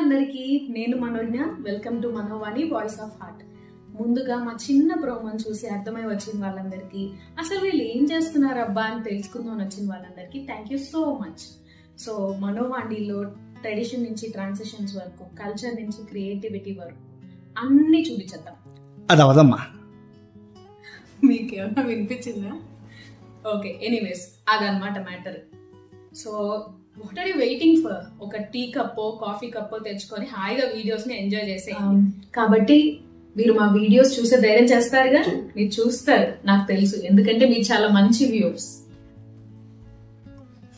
అందరికీ నేను Manogna welcome to Manovani voice of heart. ముందుగా మా చిన్న ప్రోమోని చూసి అర్థమై వచ్చిన వాళ్ళందరికీ, అసలు వీళ్ళు ఏం చేస్తున్నారు అబ్బా అని తెలుసుకుందాం వచ్చిన వాళ్ళందరికీ thank you so much. So మనోవాణిలో ట్రెడిషన్ నుంచి ట్రాన్సిషన్స్ వరకు, కల్చర్ నుంచి క్రియేటివిటీ వరకు అన్ని చూపించేద్దాం. అది అవదమ్మా, మీకేమన్నా వినిపించిందా? ఓకే, ఎనీవేస్ అదనమాట matter. So what are you waiting for? ఒక టీ కప్పో కాఫీ కప్పో తెచ్చుకొని హాయిగా వీడియోస్ ని ఎంజాయ్ చేసేయండి. కాబట్టి మీరు మా వీడియోస్ చూసే ధైర్యం చేస్తారుగా? మీరు చూస్తారు, నాకు తెలుసు, ఎందుకంటే మీరు చాలా మంచి వ్యూవర్స్.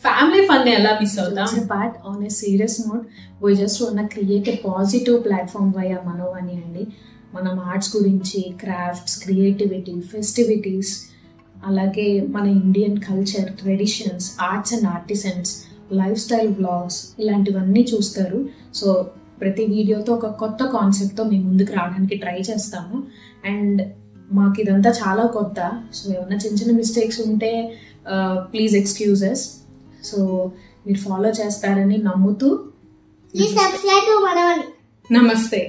ఫ్యామిలీ ఫన్ ఎలా మిస్ అవుతాం? Part on a serious note, we just want to create a positive platform via Manovani అండి. మనం ఆర్ట్స్ గురించి, క్రాఫ్ట్స్, క్రియేటివిటీ, ఫెస్టివిటీస్, అలాగే మన Indian culture, traditions, arts and artisans, lifestyle vlogs ఇలాంటివన్నీ చూస్తారు. So ప్రతి వీడియోతో ఒక కొత్త కాన్సెప్ట్తో మేము ముందుకు రావడానికి ట్రై చేస్తాము. అండ్ మాకు ఇదంతా చాలా కొత్త. సో ఏమన్నా చిన్న చిన్న మిస్టేక్స్ ఉంటే ప్లీజ్ ఎక్స్క్యూజెస్. సో మీరు ఫాలో చేస్తారని నమ్ముతూ, నమస్తే.